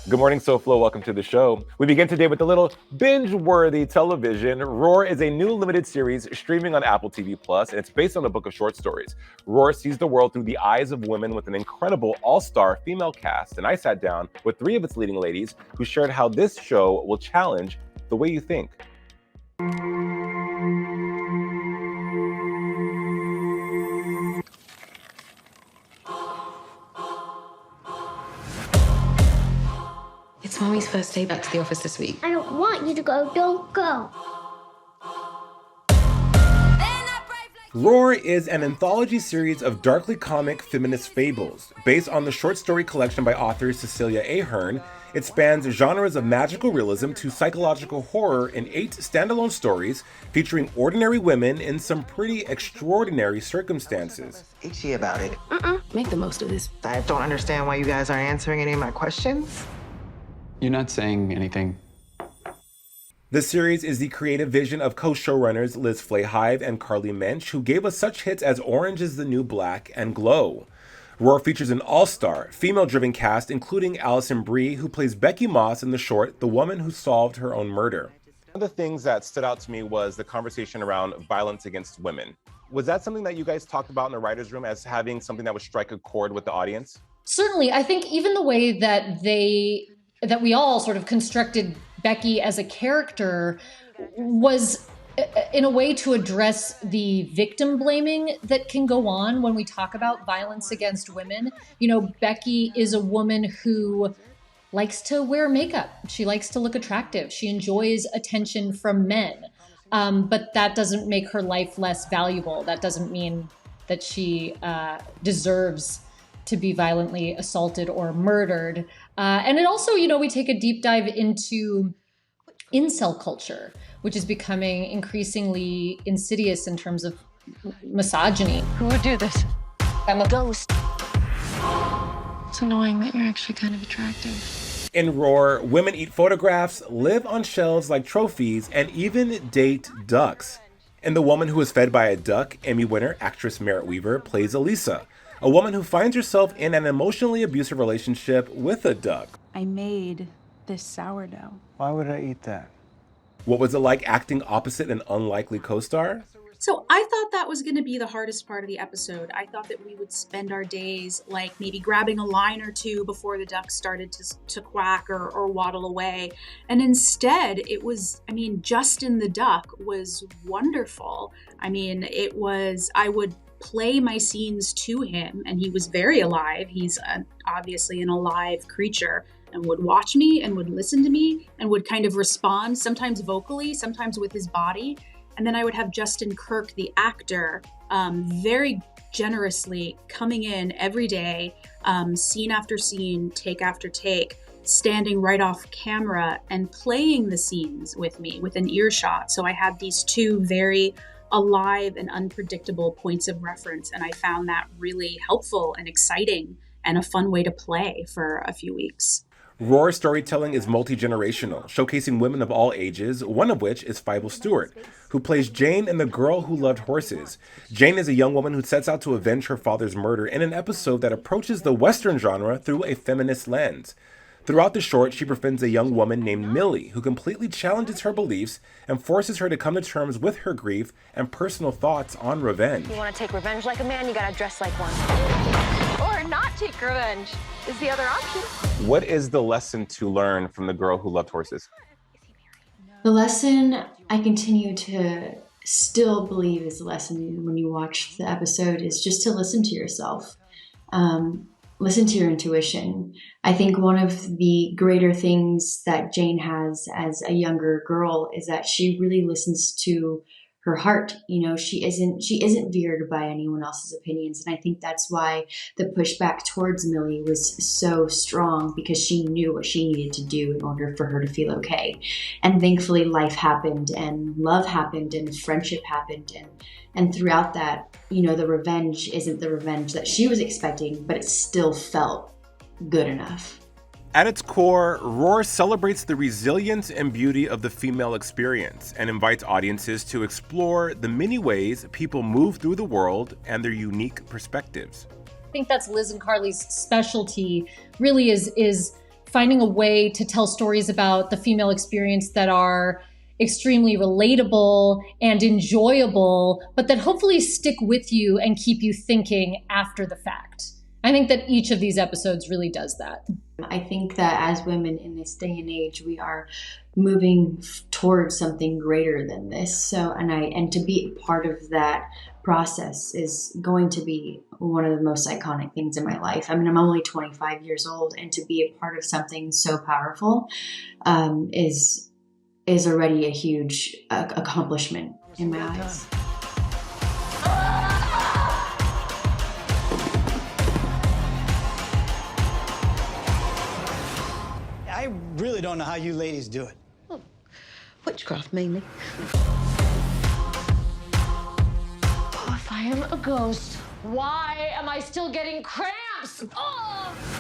Good morning, Soflo. Welcome to the show. We begin today with a little binge-worthy television. Roar is a new limited series streaming on Apple TV+, and it's based on a book of short stories. Roar sees the world through the eyes of women with an incredible all-star female cast, and I sat down with three of its leading ladies who shared how this show will challenge the way you think. It's Mommy's first day back to the office this week. I don't want you to go. Don't go. Roar is an anthology series of darkly comic feminist fables. Based on the short story collection by author Cecilia Ahern, it spans genres of magical realism to psychological horror in 8 standalone stories featuring ordinary women in some pretty extraordinary circumstances. Itchy about it. Make the most of this. I don't understand why you guys aren't answering any of my questions. You're not saying anything. The series is the creative vision of co-showrunners Liz Flahive and Carly Mensch, who gave us such hits as Orange is the New Black and Glow. Roar features an all-star, female-driven cast, including Allison Brie, who plays Becky Moss in the short The Woman Who Solved Her Own Murder. One of the things that stood out to me was the conversation around violence against women. Was that something that you guys talked about in the writer's room as having something that would strike a chord with the audience? Certainly. I think even the way that we all sort of constructed Becky as a character was in a way to address the victim blaming that can go on when we talk about violence against women. You know, Becky is a woman who likes to wear makeup. She likes to look attractive. She enjoys attention from men. But that doesn't make her life less valuable. That doesn't mean that she deserves to be violently assaulted or murdered. And it also, you know, we take a deep dive into incel culture, which is becoming increasingly insidious in terms of misogyny. Who would do this? I'm a ghost. It's annoying that you're actually kind of attractive. In Roar, women eat photographs, live on shelves like trophies, and even date ducks. And the woman who is fed by a duck, Emmy winner actress Merritt Weaver, plays Elisa, a woman who finds herself in an emotionally abusive relationship with a duck. I made this sourdough. Why would I eat that? What was it like acting opposite an unlikely co-star? So I thought that was going to be the hardest part of the episode. I thought that we would spend our days like maybe grabbing a line or two before the duck started to quack or waddle away. And instead it was, Justin the duck was wonderful. I would play my scenes to him and he was very alive. He's obviously an alive creature and would watch me and would listen to me and would kind of respond, sometimes vocally, sometimes with his body. And then I would have Justin Kirk, the actor, very generously coming in every day, scene after scene, take after take, standing right off camera and playing the scenes with me with an earshot. So I had these two very alive and unpredictable points of reference. And I found that really helpful and exciting and a fun way to play for a few weeks. Roar storytelling is multi-generational, showcasing women of all ages, one of which is Stewart, who plays Jane in The Girl Who Loved Horses. Jane is a young woman who sets out to avenge her father's murder in an episode that approaches the Western genre through a feminist lens. Throughout the short, she befriends a young woman named Millie, who completely challenges her beliefs and forces her to come to terms with her grief and personal thoughts on revenge. You want to take revenge like a man, you gotta dress like one. Or not take revenge is the other option. What is the lesson to learn from The Girl Who Loved Horses? The lesson I continue to still believe is the lesson when you watch the episode is just to listen to yourself. Listen to your intuition. I think one of the greater things that Jane has as a younger girl is that she really listens to her heart. You know, she isn't veered by anyone else's opinions. And I think that's why the pushback towards Millie was so strong, because she knew what she needed to do in order for her to feel okay. And thankfully life happened and love happened and friendship happened. And throughout that, you know, the revenge isn't the revenge that she was expecting, but it still felt good enough. At its core, Roar celebrates the resilience and beauty of the female experience and invites audiences to explore the many ways people move through the world and their unique perspectives. I think that's Liz and Carly's specialty, really is finding a way to tell stories about the female experience that are extremely relatable and enjoyable, but that hopefully stick with you and keep you thinking after the fact. I think that each of these episodes really does that. I think that as women in this day and age, we are moving towards something greater than this. So, and to be part of that process is going to be one of the most iconic things in my life. I mean, I'm only 25 years old, and to be a part of something so powerful is already a huge accomplishment in my eyes. I really don't know how you ladies do it. Oh, witchcraft, mainly. Oh, if I am a ghost, why am I still getting cramps? Oh!